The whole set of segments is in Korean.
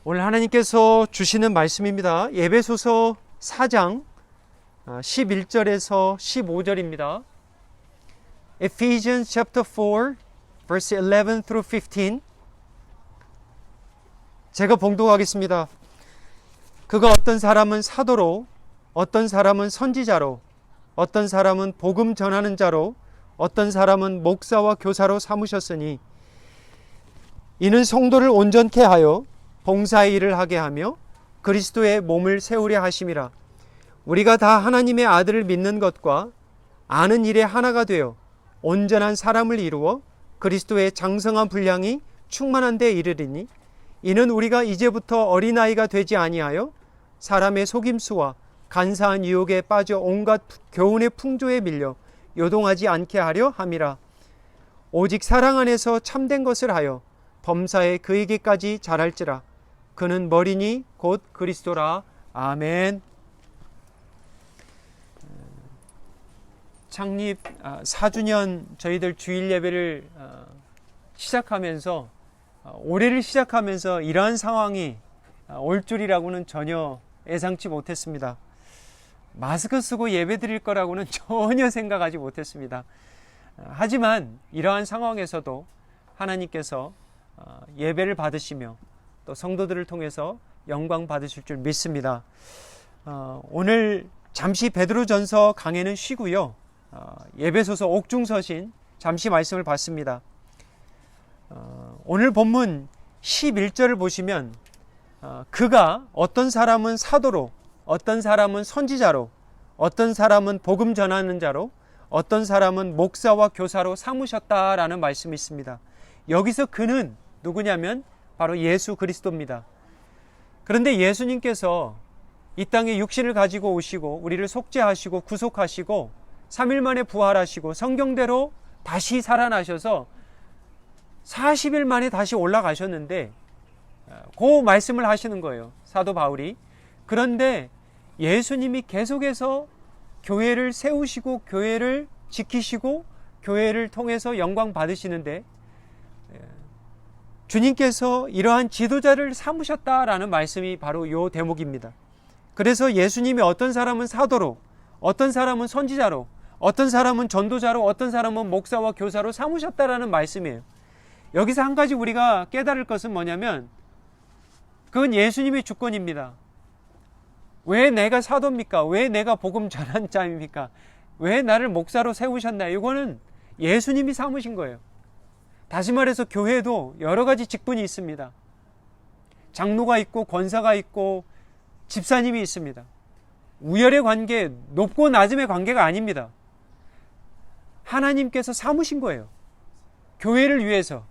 오늘 하나님께서 주시는 말씀입니다. 에베소서 4장 11절에서 15절입니다. Ephesians chapter 4 verse 11 through 15. 제가 봉독하겠습니다. 그가 어떤 사람은 사도로, 어떤 사람은 선지자로, 어떤 사람은 복음 전하는 자로, 어떤 사람은 목사와 교사로 삼으셨으니 이는 성도를 온전케 하여 봉사의 일을 하게 하며 그리스도의 몸을 세우려 하심이라. 우리가 다 하나님의 아들을 믿는 것과 아는 일에 하나가 되어 온전한 사람을 이루어 그리스도의 장성한 분량이 충만한 데 이르리니 이는 우리가 이제부터 어린아이가 되지 아니하여 사람의 속임수와 간사한 유혹에 빠져 온갖 교훈의 풍조에 밀려 요동하지 않게 하려 함이라. 오직 사랑 안에서 참된 것을 하여 범사에 그에게까지 자랄지라. 그는 머리니 곧 그리스도라. 아멘. 창립 4주년 저희들 주일 예배를 시작하면서 올해를 시작하면서 이러한 상황이 올 줄이라고는 전혀 예상치 못했습니다. 마스크 쓰고 예배 드릴 거라고는 전혀 생각하지 못했습니다. 하지만 이러한 상황에서도 하나님께서 예배를 받으시며 또 성도들을 통해서 영광 받으실 줄 믿습니다. 오늘 잠시 베드로전서 강해는 쉬고요. 에베소서 옥중서신 잠시 말씀을 받습니다. 오늘 본문 11절을 보시면 그가 어떤 사람은 사도로, 어떤 사람은 선지자로, 어떤 사람은 복음 전하는 자로, 어떤 사람은 목사와 교사로 삼으셨다라는 말씀이 있습니다. 여기서 그는 누구냐면 바로 예수 그리스도입니다. 그런데 예수님께서 이 땅에 육신을 가지고 오시고 우리를 속죄하시고 구속하시고 3일 만에 부활하시고 성경대로 다시 살아나셔서 40일 만에 다시 올라가셨는데 그 말씀을 하시는 거예요. 사도 바울이. 그런데 예수님이 계속해서 교회를 세우시고 교회를 지키시고 교회를 통해서 영광 받으시는데 주님께서 이러한 지도자를 삼으셨다라는 말씀이 바로 이 대목입니다. 그래서 예수님이 어떤 사람은 사도로, 어떤 사람은 선지자로, 어떤 사람은 전도자로, 어떤 사람은 목사와 교사로 삼으셨다라는 말씀이에요. 여기서 한 가지 우리가 깨달을 것은 뭐냐면 그건 예수님의 주권입니다. 왜 내가 사도입니까? 왜 내가 복음 전한 자입니까? 왜 나를 목사로 세우셨나요? 이거는 예수님이 삼으신 거예요. 다시 말해서 교회도 여러 가지 직분이 있습니다. 장로가 있고 권사가 있고 집사님이 있습니다. 우열의 관계, 높고 낮음의 관계가 아닙니다. 하나님께서 삼으신 거예요. 교회를 위해서,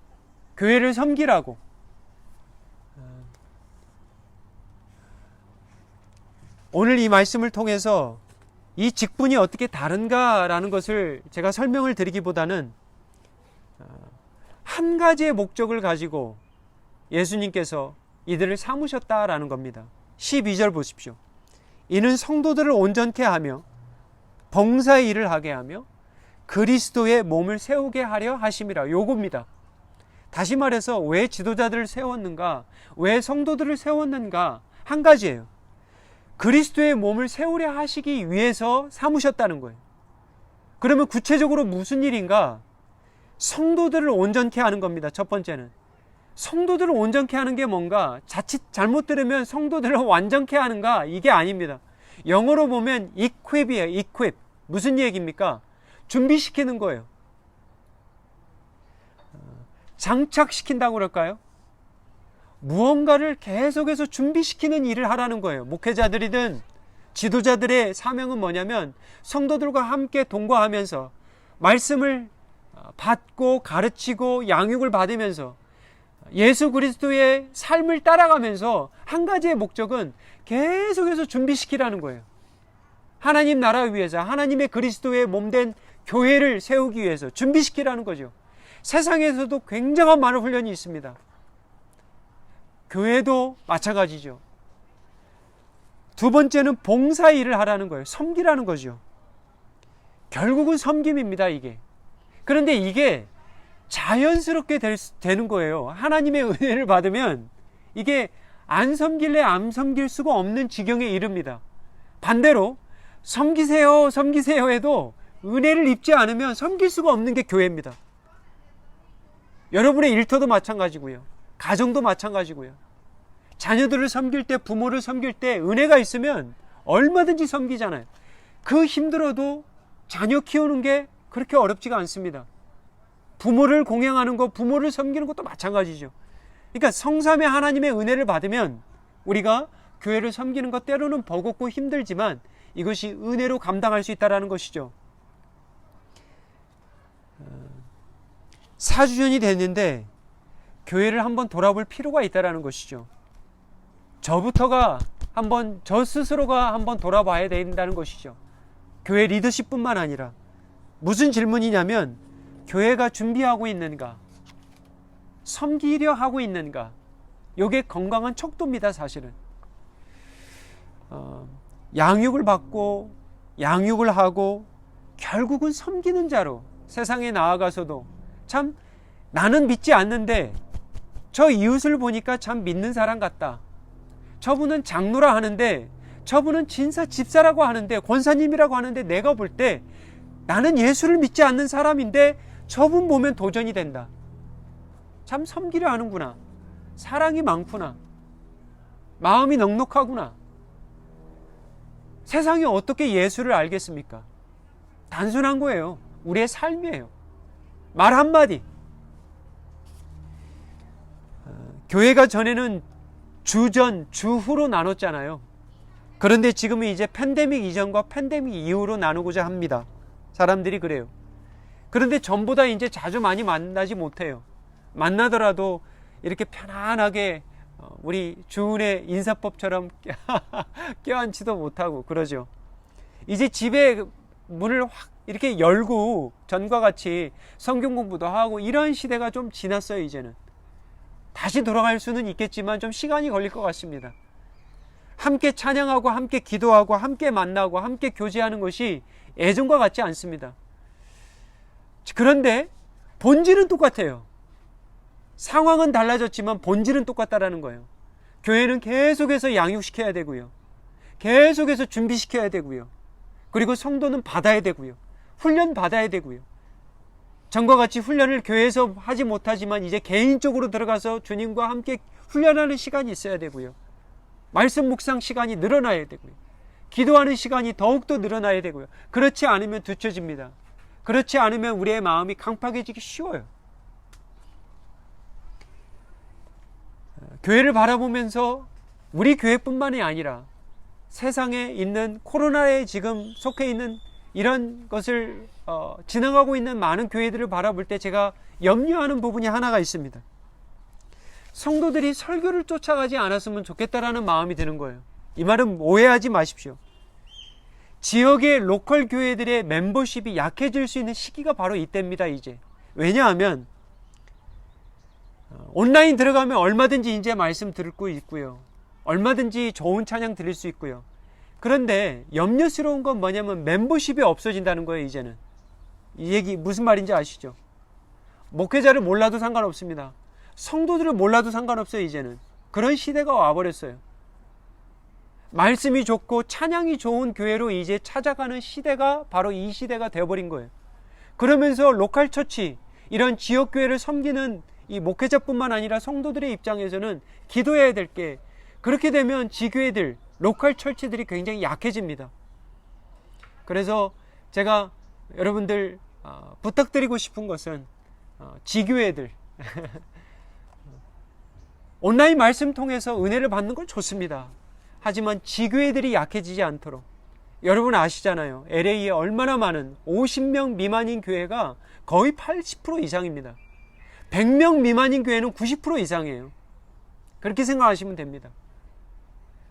교회를 섬기라고. 오늘 이 말씀을 통해서 이 직분이 어떻게 다른가라는 것을 제가 설명을 드리기보다는 한 가지의 목적을 가지고 예수님께서 이들을 삼으셨다라는 겁니다. 12절 보십시오. 이는 성도들을 온전케 하며 봉사의 일을 하게 하며 그리스도의 몸을 세우게 하려 하심이라. 요겁니다. 다시 말해서 왜 지도자들을 세웠는가, 왜 성도들을 세웠는가, 한 가지예요. 그리스도의 몸을 세우려 하시기 위해서 삼으셨다는 거예요. 그러면 구체적으로 무슨 일인가? 성도들을 온전케 하는 겁니다. 첫 번째는 성도들을 온전케 하는 게 뭔가? 자칫 잘못 들으면 성도들을 완전케 하는가? 이게 아닙니다. 영어로 보면 equip이에요. equip. 무슨 얘기입니까? 준비시키는 거예요. 장착시킨다고 그럴까요? 무언가를 계속해서 준비시키는 일을 하라는 거예요. 목회자들이든 지도자들의 사명은 뭐냐면 성도들과 함께 동거하면서 말씀을 받고 가르치고 양육을 받으면서 예수 그리스도의 삶을 따라가면서 한 가지의 목적은 계속해서 준비시키라는 거예요. 하나님 나라 위해서, 하나님의 그리스도의 몸된 교회를 세우기 위해서 준비시키라는 거죠. 세상에서도 굉장한 많은 훈련이 있습니다. 교회도 마찬가지죠. 두 번째는 봉사 일을 하라는 거예요. 섬기라는 거죠. 결국은 섬김입니다, 이게. 그런데 이게 자연스럽게 되는 거예요. 하나님의 은혜를 받으면 이게 안 섬길래 안 섬길 수가 없는 지경에 이릅니다. 반대로 섬기세요, 섬기세요 해도 은혜를 입지 않으면 섬길 수가 없는 게 교회입니다. 여러분의 일터도 마찬가지고요. 가정도 마찬가지고요. 자녀들을 섬길 때, 부모를 섬길 때 은혜가 있으면 얼마든지 섬기잖아요. 그 힘들어도 자녀 키우는 게 그렇게 어렵지가 않습니다. 부모를 공양하는 것, 부모를 섬기는 것도 마찬가지죠. 그러니까 성삼위 하나님의 은혜를 받으면 우리가 교회를 섬기는 것 때로는 버겁고 힘들지만 이것이 은혜로 감당할 수 있다는 것이죠. 4주년이 됐는데 교회를 한번 돌아볼 필요가 있다는 것이죠. 저 스스로가 한번 돌아봐야 된다는 것이죠. 교회 리더십뿐만 아니라 무슨 질문이냐면 교회가 준비하고 있는가? 섬기려 하고 있는가? 이게 건강한 척도입니다, 사실은. 양육을 받고 양육을 하고 결국은 섬기는 자로 세상에 나아가서도 참 나는 믿지 않는데 저 이웃을 보니까 참 믿는 사람 같다. 저분은 장로라 하는데 저분은 진사 집사라고 하는데 권사님이라고 하는데 내가 볼 때 나는 예수를 믿지 않는 사람인데 저분 보면 도전이 된다. 참 섬기려 하는구나. 사랑이 많구나. 마음이 넉넉하구나. 세상이 어떻게 예수를 알겠습니까? 단순한 거예요. 우리의 삶이에요. 말 한마디. 교회가 전에는 주전, 주후로 나눴잖아요. 그런데 지금은 이제 팬데믹 이전과 팬데믹 이후로 나누고자 합니다. 사람들이 그래요. 그런데 전보다 이제 자주 많이 만나지 못해요. 만나더라도 이렇게 편안하게 우리 주은의 인사법처럼 껴안지도 못하고 그러죠. 이제 집에 문을 확 이렇게 열고 전과 같이 성경 공부도 하고 이런 시대가 좀 지났어요. 이제는 다시 돌아갈 수는 있겠지만 좀 시간이 걸릴 것 같습니다. 함께 찬양하고 함께 기도하고 함께 만나고 함께 교제하는 것이 예전과 같지 않습니다. 그런데 본질은 똑같아요. 상황은 달라졌지만 본질은 똑같다라는 거예요. 교회는 계속해서 양육시켜야 되고요. 계속해서 준비시켜야 되고요. 그리고 성도는 받아야 되고요. 훈련 받아야 되고요. 전과 같이 훈련을 교회에서 하지 못하지만 이제 개인적으로 들어가서 주님과 함께 훈련하는 시간이 있어야 되고요. 말씀 묵상 시간이 늘어나야 되고요. 기도하는 시간이 더욱더 늘어나야 되고요. 그렇지 않으면 뒤처집니다. 그렇지 않으면 우리의 마음이 강팍해지기 쉬워요. 교회를 바라보면서 우리 교회뿐만이 아니라 세상에 있는 코로나에 지금 속해 있는 이런 것을 지나가고 있는 많은 교회들을 바라볼 때 제가 염려하는 부분이 하나가 있습니다. 성도들이 설교를 쫓아가지 않았으면 좋겠다라는 마음이 드는 거예요. 이 말은 오해하지 마십시오. 지역의 로컬 교회들의 멤버십이 약해질 수 있는 시기가 바로 이때입니다. 이제 왜냐하면 온라인 들어가면 얼마든지 이제 말씀 듣고 있고요. 얼마든지 좋은 찬양 드릴 수 있고요. 그런데 염려스러운 건 뭐냐면 멤버십이 없어진다는 거예요. 이제는 이 얘기 무슨 말인지 아시죠? 목회자를 몰라도 상관없습니다. 성도들을 몰라도 상관없어요. 이제는 그런 시대가 와버렸어요. 말씀이 좋고 찬양이 좋은 교회로 이제 찾아가는 시대가 바로 이 시대가 되어버린 거예요. 그러면서 로컬 처치, 이런 지역교회를 섬기는 이 목회자뿐만 아니라 성도들의 입장에서는 기도해야 될 게, 그렇게 되면 지교회들, 로컬 처치들이 굉장히 약해집니다. 그래서 제가 여러분들 부탁드리고 싶은 것은 지교회들 온라인 말씀 통해서 은혜를 받는 건 좋습니다. 하지만 지교회들이 약해지지 않도록, 여러분 아시잖아요. LA에 얼마나 많은 50명 미만인 교회가 거의 80% 이상입니다. 100명 미만인 교회는 90% 이상이에요. 그렇게 생각하시면 됩니다.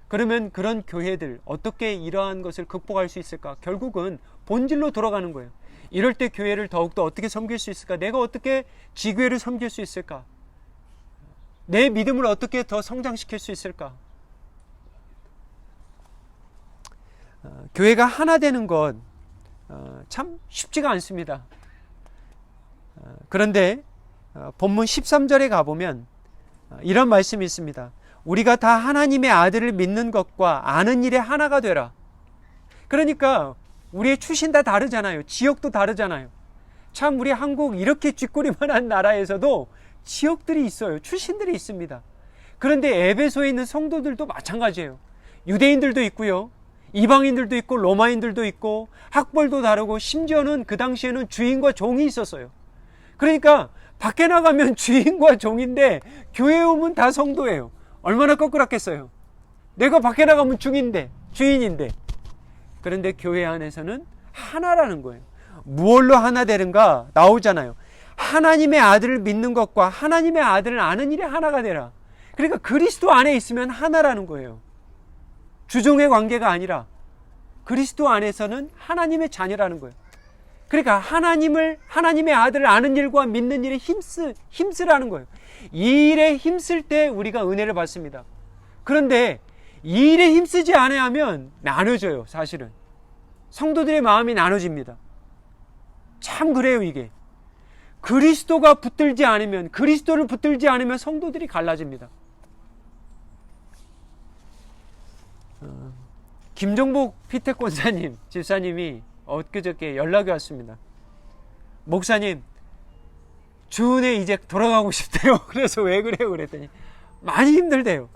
그러면 그런 교회들 어떻게 이러한 것을 극복할 수 있을까? 결국은 본질로 돌아가는 거예요. 이럴 때 교회를 더욱더 어떻게 섬길 수 있을까? 내가 어떻게 지교회를 섬길 수 있을까? 내 믿음을 어떻게 더 성장시킬 수 있을까? 교회가 하나 되는 것 참 쉽지가 않습니다. 그런데 본문 13절에 가보면 이런 말씀이 있습니다. 우리가 다 하나님의 아들을 믿는 것과 아는 일에 하나가 되라. 그러니까 우리의 출신 다 다르잖아요. 지역도 다르잖아요. 참 우리 한국 이렇게 쥐꼬리만한 나라에서도 지역들이 있어요. 출신들이 있습니다. 그런데 에베소에 있는 성도들도 마찬가지예요. 유대인들도 있고요. 이방인들도 있고 로마인들도 있고 학벌도 다르고 심지어는 그 당시에는 주인과 종이 있었어요. 그러니까 밖에 나가면 주인과 종인데 교회에 오면 다 성도예요. 얼마나 껄끄럽겠어요. 내가 밖에 나가면 주인인데. 그런데 교회 안에서는 하나라는 거예요. 무엇로 하나 되는가 나오잖아요. 하나님의 아들을 믿는 것과 하나님의 아들을 아는 일에 하나가 되라. 그러니까 그리스도 안에 있으면 하나라는 거예요. 주종의 관계가 아니라 그리스도 안에서는 하나님의 자녀라는 거예요. 그러니까 하나님의 아들을 아는 일과 믿는 일에 힘쓰라는 거예요. 이 일에 힘쓸 때 우리가 은혜를 받습니다. 그런데 이 일에 힘쓰지 않아야 하면 나눠져요. 사실은 성도들의 마음이 나눠집니다. 참 그래요. 이게 그리스도를 붙들지 않으면 성도들이 갈라집니다. 김종복 피택 권사님 집사님이 엊그저께 연락이 왔습니다. 목사님, 주은혜 이제 돌아가고 싶대요. 그래서 왜 그래요? 그랬더니 많이 힘들대요.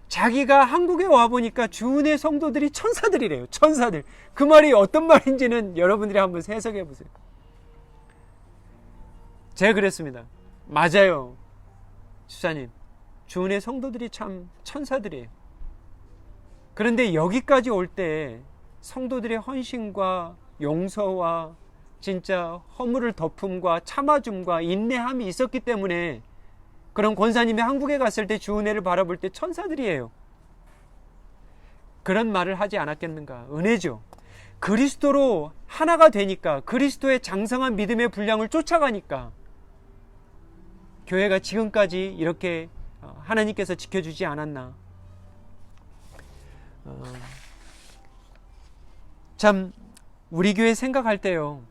자기가 한국에 와보니까 주은혜 성도들이 천사들이래요. 천사들. 그 말이 어떤 말인지는 여러분들이 한번 해석해 보세요. 제가 그랬습니다. 맞아요. 집사님, 주은혜 성도들이 참 천사들이에요. 그런데 여기까지 올 때 성도들의 헌신과 용서와 진짜 허물을 덮음과 참아줌과 인내함이 있었기 때문에 그런 권사님이 한국에 갔을 때 주은혜를 바라볼 때 천사들이에요. 그런 말을 하지 않았겠는가? 은혜죠. 그리스도로 하나가 되니까, 그리스도의 장성한 믿음의 분량을 쫓아가니까 교회가 지금까지 이렇게 하나님께서 지켜주지 않았나. 참 우리 교회 생각할 때요,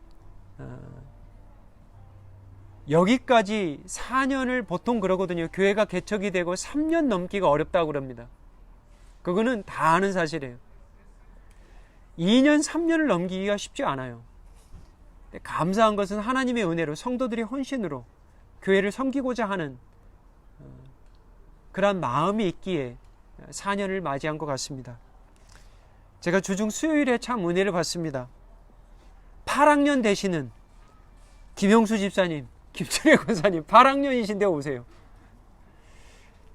여기까지 4년을 보통 그러거든요. 교회가 개척이 되고 3년 넘기가 어렵다고 그럽니다. 그거는 다 아는 사실이에요. 2년 3년을 넘기기가 쉽지 않아요. 감사한 것은 하나님의 은혜로 성도들의 헌신으로 교회를 섬기고자 하는 그런 마음이 있기에 4년을 맞이한 것 같습니다. 제가 주중 수요일에 참 은혜를 받습니다. 8학년 되시는 김영수 집사님, 김철혜 권사님 8학년이신데 오세요.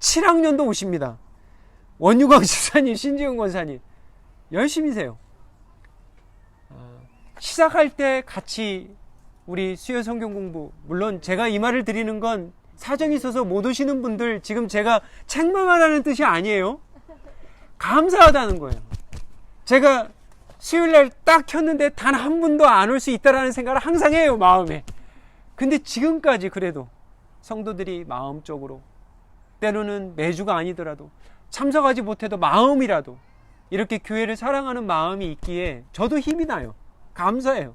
7학년도 오십니다. 원유광 집사님, 신지훈 권사님 열심히세요. 시작할 때 같이 우리 수요 성경 공부, 물론 제가 이 말을 드리는 건 사정이 있어서 못 오시는 분들 지금 제가 책망하라는 뜻이 아니에요. 감사하다는 거예요. 제가 수요일날 딱 켰는데 단 한 분도 안 올 수 있다라는 생각을 항상 해요, 마음에. 근데 지금까지 그래도 성도들이 마음적으로, 때로는 매주가 아니더라도 참석하지 못해도 마음이라도 이렇게 교회를 사랑하는 마음이 있기에 저도 힘이 나요. 감사해요.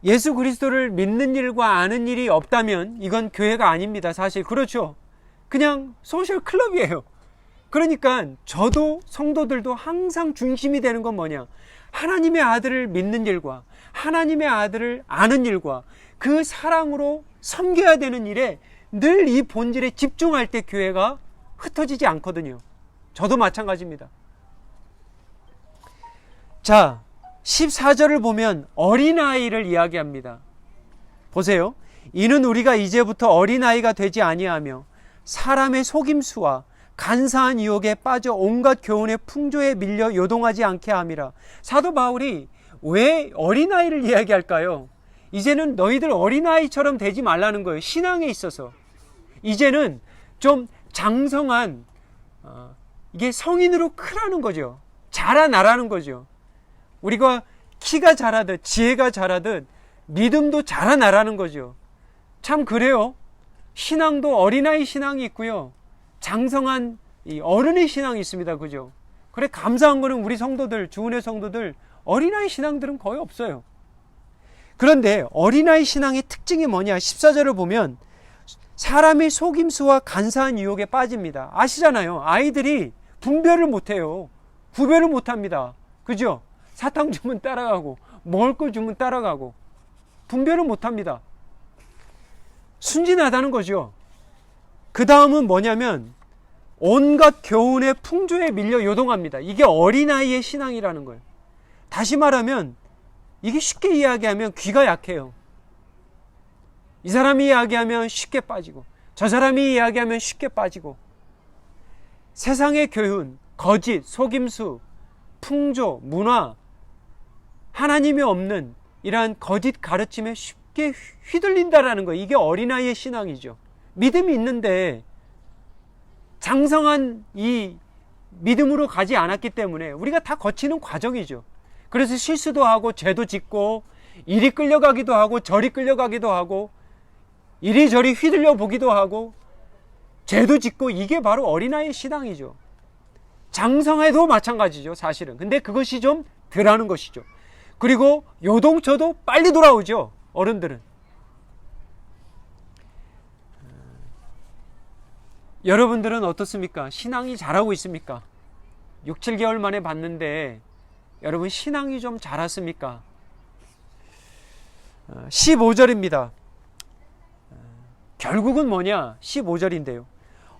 예수 그리스도를 믿는 일과 아는 일이 없다면 이건 교회가 아닙니다. 사실 그렇죠. 그냥 소셜 클럽이에요. 그러니까 저도 성도들도 항상 중심이 되는 건 뭐냐, 하나님의 아들을 믿는 일과 하나님의 아들을 아는 일과 그 사랑으로 섬겨야 되는 일에 늘 이 본질에 집중할 때 교회가 흩어지지 않거든요. 저도 마찬가지입니다. 자, 14절을 보면 어린아이를 이야기합니다. 보세요. 이는 우리가 이제부터 어린아이가 되지 아니하며 사람의 속임수와 간사한 유혹에 빠져 온갖 교훈의 풍조에 밀려 요동하지 않게 함이라. 사도 바울이 왜 어린아이를 이야기할까요? 이제는 너희들 어린아이처럼 되지 말라는 거예요. 신앙에 있어서 이제는 좀 장성한, 이게 성인으로 크라는 거죠. 자라나라는 거죠. 우리가 키가 자라듯 지혜가 자라듯 믿음도 자라나라는 거죠. 참 그래요. 신앙도 어린아이 신앙이 있고요, 장성한 이 어른의 신앙이 있습니다. 그죠? 그래, 감사한 거는 우리 성도들, 주은혜 성도들 어린아이 신앙들은 거의 없어요. 그런데 어린아이 신앙의 특징이 뭐냐, 14절을 보면 사람이 속임수와 간사한 유혹에 빠집니다. 아시잖아요. 아이들이 분별을 못해요. 구별을 못합니다. 그죠? 사탕 주면 따라가고 먹을 거 주면 따라가고 분별을 못합니다. 순진하다는 거죠. 그 다음은 뭐냐면 온갖 교훈의 풍조에 밀려 요동합니다. 이게 어린아이의 신앙이라는 거예요. 다시 말하면 이게 쉽게 이야기하면 귀가 약해요. 이 사람이 이야기하면 쉽게 빠지고 저 사람이 이야기하면 쉽게 빠지고 세상의 교훈, 거짓, 속임수, 풍조, 문화, 하나님이 없는 이러한 거짓 가르침에 쉽게 휘둘린다라는 거예요. 이게 어린아이의 신앙이죠. 믿음이 있는데 장성한 이 믿음으로 가지 않았기 때문에 우리가 다 거치는 과정이죠. 그래서 실수도 하고 죄도 짓고 이리 끌려가기도 하고 저리 끌려가기도 하고 이리저리 휘둘려 보기도 하고 죄도 짓고 이게 바로 어린아이의 신앙이죠. 장성해도 마찬가지죠, 사실은. 근데 그것이 좀 덜하는 것이죠. 그리고 요동쳐도 빨리 돌아오죠, 어른들은. 여러분들은 어떻습니까? 신앙이 잘하고 있습니까? 6, 7개월 만에 봤는데 여러분 신앙이 좀 자랐습니까? 15절입니다. 결국은 뭐냐? 15절인데요.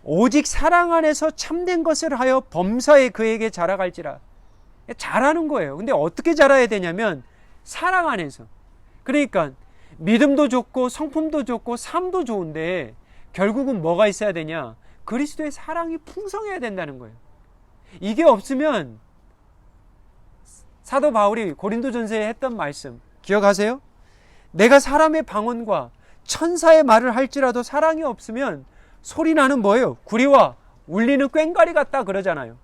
오직 사랑 안에서 참된 것을 하여 범사에 그에게 자라갈지라. 잘하는 거예요. 근데 어떻게 자라야 되냐면 사랑 안에서. 그러니까 믿음도 좋고 성품도 좋고 삶도 좋은데 결국은 뭐가 있어야 되냐? 그리스도의 사랑이 풍성해야 된다는 거예요. 이게 없으면 사도 바울이 고린도전서에 했던 말씀 기억하세요? 내가 사람의 방언과 천사의 말을 할지라도 사랑이 없으면 소리나는 뭐예요? 구리와 울리는 꽹과리 같다 그러잖아요.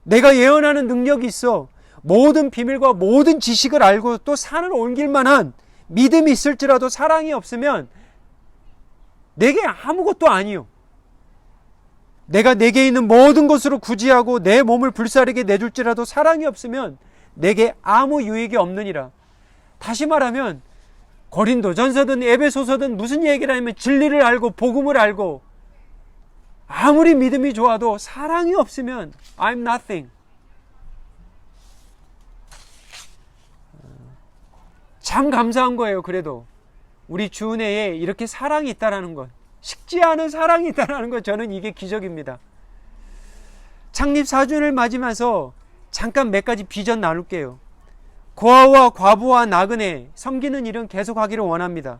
내가 예언하는 능력이 있어 모든 비밀과 모든 지식을 알고 또 산을 옮길 만한 믿음이 있을지라도 사랑이 없으면 내게 아무것도 아니요. 내가 내게 있는 모든 것으로 구지하고 내 몸을 불사르게 내줄지라도 사랑이 없으면 내게 아무 유익이 없느니라. 다시 말하면 고린도전서든 에베소서든 무슨 얘기를 하면 진리를 알고 복음을 알고 아무리 믿음이 좋아도 사랑이 없으면 I'm nothing. 참 감사한 거예요. 그래도 우리 주 내에 이렇게 사랑이 있다는 것, 식지 않은 사랑이 있다는 것, 저는 이게 기적입니다. 창립 4주년을 맞으면서 잠깐 몇 가지 비전 나눌게요. 고아와 과부와 나그네 섬기는 일은 계속하기를 원합니다.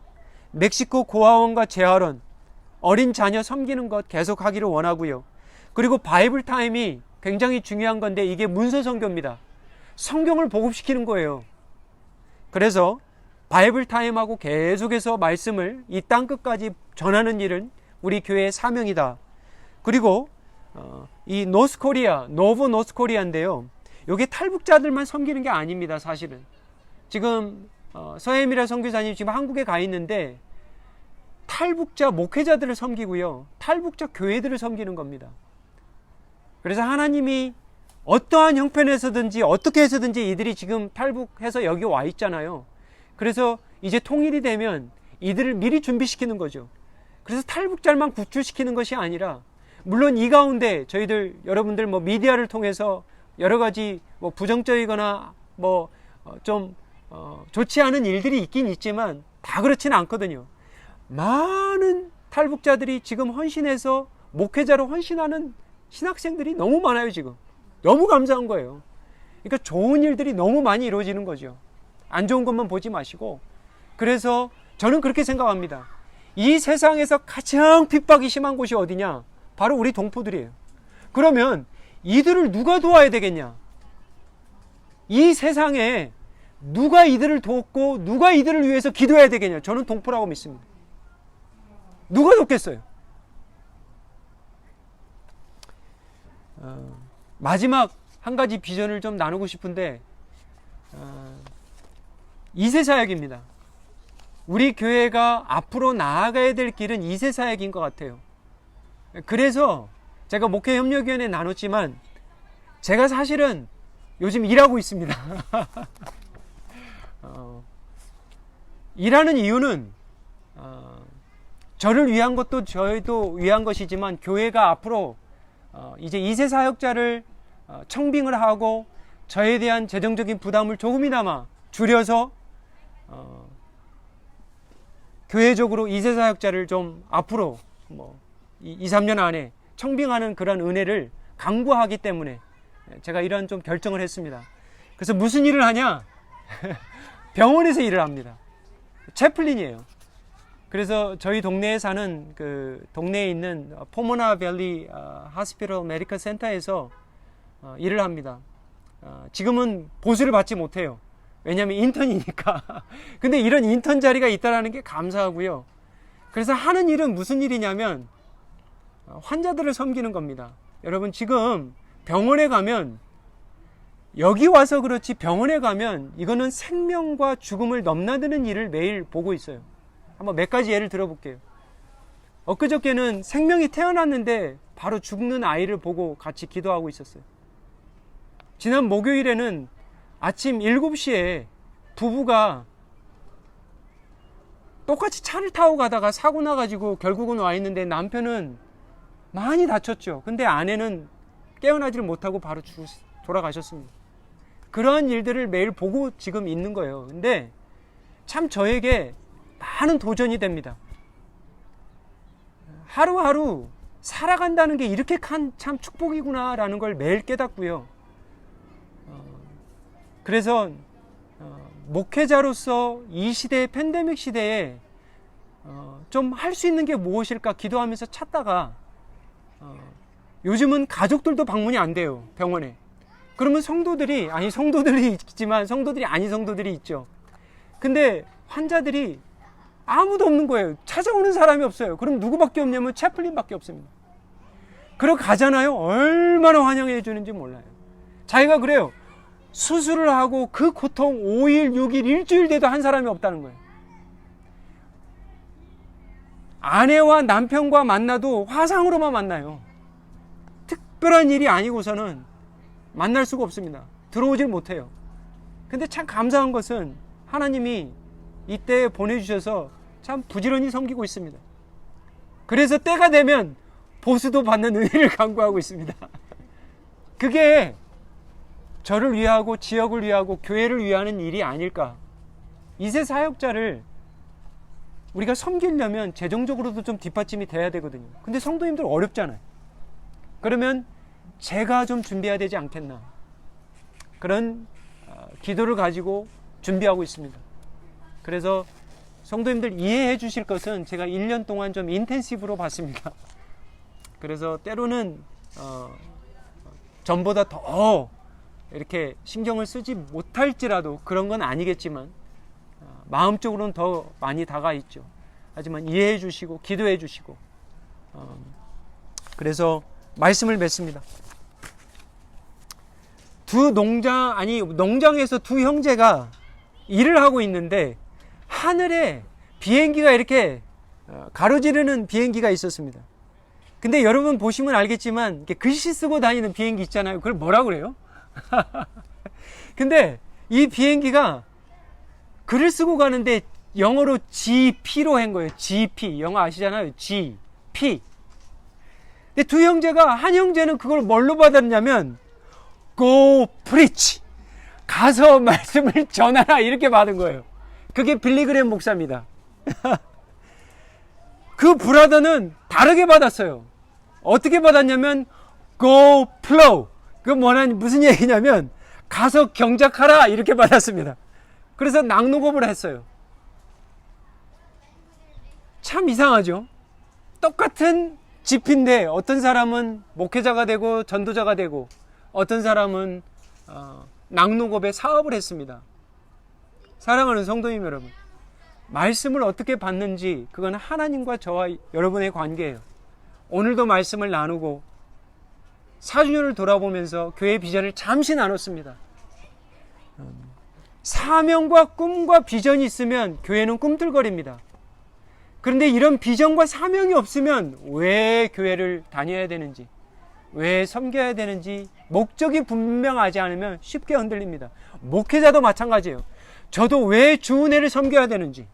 멕시코 고아원과 재활원, 어린 자녀 섬기는 것 계속하기를 원하고요. 그리고 바이블 타임이 굉장히 중요한 건데 이게 문서 선교입니다. 성경을 보급시키는 거예요. 그래서 바이블 타임하고 계속해서 말씀을 이 땅 끝까지 전하는 일은 우리 교회의 사명이다. 그리고 이 노스코리아, 노브 노스코리아인데요. 이게 탈북자들만 섬기는 게 아닙니다. 사실은 지금 서혜미라 선교사님 지금 한국에 가 있는데 탈북자 목회자들을 섬기고요. 탈북자 교회들을 섬기는 겁니다. 그래서 하나님이 어떠한 형편에서든지 어떻게 해서든지 이들이 지금 탈북해서 여기 와 있잖아요. 그래서 이제 통일이 되면 이들을 미리 준비시키는 거죠. 그래서 탈북자만 구출시키는 것이 아니라 물론 이 가운데 저희들 여러분들 뭐 미디어를 통해서 여러 가지 뭐 부정적이거나 뭐 좀 좋지 않은 일들이 있긴 있지만 다 그렇지는 않거든요. 많은 탈북자들이 지금 헌신해서 목회자로 헌신하는 신학생들이 너무 많아요. 지금 너무 감사한 거예요. 그러니까 좋은 일들이 너무 많이 이루어지는 거죠. 안 좋은 것만 보지 마시고. 그래서 저는 그렇게 생각합니다. 이 세상에서 가장 핍박이 심한 곳이 어디냐? 바로 우리 동포들이에요. 그러면 이들을 누가 도와야 되겠냐? 이 세상에 누가 이들을 돕고 누가 이들을 위해서 기도해야 되겠냐? 저는 동포라고 믿습니다. 누가 돕겠어요? 마지막 한 가지 비전을 좀 나누고 싶은데 2세 사역입니다. 우리 교회가 앞으로 나아가야 될 길은 2세 사역인 것 같아요. 그래서 제가 목회협력위원회에 나눴지만 제가 사실은 요즘 일하고 있습니다. 일하는 이유는 저를 위한 것도 저희도 위한 것이지만 교회가 앞으로 이제 2세 사역자를 청빙을 하고 저에 대한 재정적인 부담을 조금이나마 줄여서 교회적으로 2세 사역자를 좀 앞으로 2, 3년 안에 청빙하는 그런 은혜를 강구하기 때문에 제가 이런 좀 결정을 했습니다. 그래서 무슨 일을 하냐? 병원에서 일을 합니다. 채플린이에요. 그래서 저희 동네에 사는 그 동네에 있는 포모나 밸리 하스피럴 메디컬 센터에서 일을 합니다. 지금은 보수를 받지 못해요. 왜냐하면 인턴이니까. 근데 이런 인턴 자리가 있다는 게 감사하고요. 그래서 하는 일은 무슨 일이냐면 환자들을 섬기는 겁니다. 여러분, 지금 병원에 가면, 여기 와서 그렇지 병원에 가면 이거는 생명과 죽음을 넘나드는 일을 매일 보고 있어요. 한번 몇 가지 예를 들어볼게요. 엊그저께는 생명이 태어났는데 바로 죽는 아이를 보고 같이 기도하고 있었어요. 지난 목요일에는 아침 7시에 부부가 똑같이 차를 타고 가다가 사고 나가지고 결국은 와 있는데 남편은 많이 다쳤죠. 근데 아내는 깨어나지를 못하고 바로 돌아가셨습니다. 그러한 일들을 매일 보고 지금 있는 거예요. 근데 참 저에게 많은 도전이 됩니다. 하루하루 살아간다는 게 이렇게 참 축복이구나 라는 걸 매일 깨닫고요. 그래서 목회자로서 이 시대의 팬데믹 시대에 좀 할 수 있는 게 무엇일까 기도하면서 찾다가 요즘은 가족들도 방문이 안 돼요, 병원에. 그러면 성도들이 있지만 성도들이 아닌 성도들이 있죠. 근데 환자들이 아무도 없는 거예요. 찾아오는 사람이 없어요. 그럼 누구밖에 없냐면 채플린밖에 없습니다. 그러고 가잖아요. 얼마나 환영해 주는지 몰라요. 자기가 그래요. 수술을 하고 그 고통 5일, 6일, 일주일 돼도 한 사람이 없다는 거예요. 아내와 남편과 만나도 화상으로만 만나요. 특별한 일이 아니고서는 만날 수가 없습니다. 들어오질 못해요. 근데 참 감사한 것은 하나님이 이때 보내주셔서 참 부지런히 섬기고 있습니다. 그래서 때가 되면 보수도 받는 은혜를 간구하고 있습니다. 그게 저를 위하고 지역을 위하고 교회를 위하는 일이 아닐까. 2세 사역자를 우리가 섬기려면 재정적으로도 좀 뒷받침이 돼야 되거든요. 근데 성도님들 어렵잖아요. 그러면 제가 좀 준비해야 되지 않겠나. 그런 기도를 가지고 준비하고 있습니다. 그래서 성도님들 이해해 주실 것은 제가 1년 동안 좀 인텐시브로 봤습니다. 그래서 때로는 전보다 더 이렇게 신경을 쓰지 못할지라도 그런 건 아니겠지만 마음적으로는 더 많이 다가 있죠. 하지만 이해해 주시고 기도해 주시고 그래서 말씀을 맺습니다. 농장에서 두 형제가 일을 하고 있는데 하늘에 비행기가 이렇게 가로지르는 비행기가 있었습니다. 근데 여러분 보시면 알겠지만 이렇게 글씨 쓰고 다니는 비행기 있잖아요. 그걸 뭐라 그래요? 근데 이 비행기가 글을 쓰고 가는데 영어로 GP로 한 거예요. GP. 영어 아시잖아요. GP. 근데 두 형제가, 한 형제는 그걸 뭘로 받았냐면 Go preach. 가서 말씀을 전하라. 이렇게 받은 거예요. 그게 빌리그램 목사입니다. 그 브라더는 다르게 받았어요. 어떻게 받았냐면 Go plow. 그 무슨 얘기냐면 가서 경작하라. 이렇게 받았습니다. 그래서 낙농업을 했어요. 참 이상하죠? 똑같은 집인데 어떤 사람은 목회자가 되고 전도자가 되고 어떤 사람은 낙농업의 사업을 했습니다. 사랑하는 성도님 여러분, 말씀을 어떻게 받는지 그건 하나님과 저와 여러분의 관계예요. 오늘도 말씀을 나누고 4주년을 돌아보면서 교회 비전을 잠시 나눴습니다. 사명과 꿈과 비전이 있으면 교회는 꿈틀거립니다. 그런데 이런 비전과 사명이 없으면 왜 교회를 다녀야 되는지, 왜 섬겨야 되는지 목적이 분명하지 않으면 쉽게 흔들립니다. 목회자도 마찬가지예요. 저도 왜 주은혜를 섬겨야 되는지,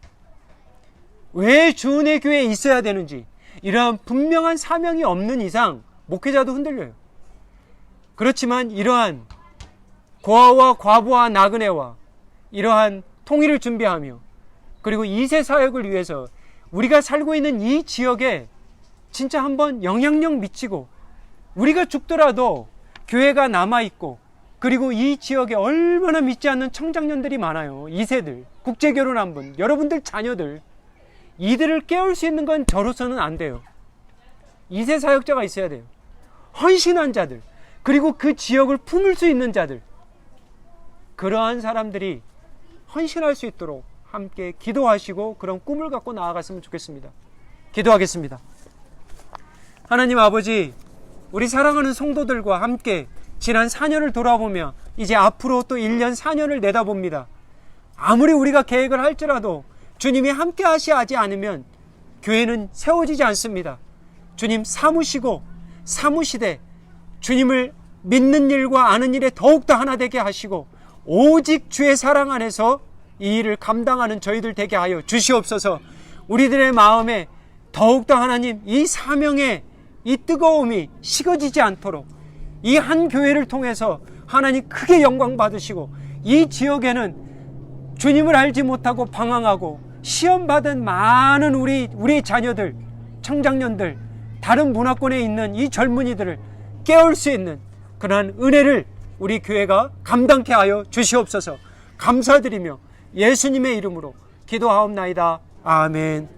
왜 주은혜 교회에 있어야 되는지, 이러한 분명한 사명이 없는 이상 목회자도 흔들려요. 그렇지만 이러한 고아와 과부와 나그네와 이러한 통일을 준비하며, 그리고 2세 사역을 위해서 우리가 살고 있는 이 지역에 진짜 한번 영향력 미치고, 우리가 죽더라도 교회가 남아있고, 그리고 이 지역에 얼마나 믿지 않는 청장년들이 많아요. 2세들, 국제결혼한 분, 여러분들 자녀들, 이들을 깨울 수 있는 건 저로서는 안 돼요. 2세 사역자가 있어야 돼요. 헌신한 자들, 그리고 그 지역을 품을 수 있는 자들, 그러한 사람들이 헌신할 수 있도록 함께 기도하시고 그런 꿈을 갖고 나아갔으면 좋겠습니다. 기도하겠습니다. 하나님 아버지, 우리 사랑하는 성도들과 함께 지난 4년을 돌아보며 이제 앞으로 또 1년 4년을 내다봅니다. 아무리 우리가 계획을 할지라도 주님이 함께 하시지 않으면 교회는 세워지지 않습니다. 주님 사무시되 주님을 믿는 일과 아는 일에 더욱더 하나 되게 하시고, 오직 주의 사랑 안에서 이 일을 감당하는 저희들 되게 하여 주시옵소서. 우리들의 마음에 더욱더 하나님, 이 사명의 이 뜨거움이 식어지지 않도록 이 한 교회를 통해서 하나님 크게 영광 받으시고, 이 지역에는 주님을 알지 못하고 방황하고 시험받은 많은 우리 자녀들, 청장년들, 다른 문화권에 있는 이 젊은이들을 깨울 수 있는 그러한 은혜를 우리 교회가 감당케 하여 주시옵소서. 감사드리며 예수님의 이름으로 기도하옵나이다. 아멘.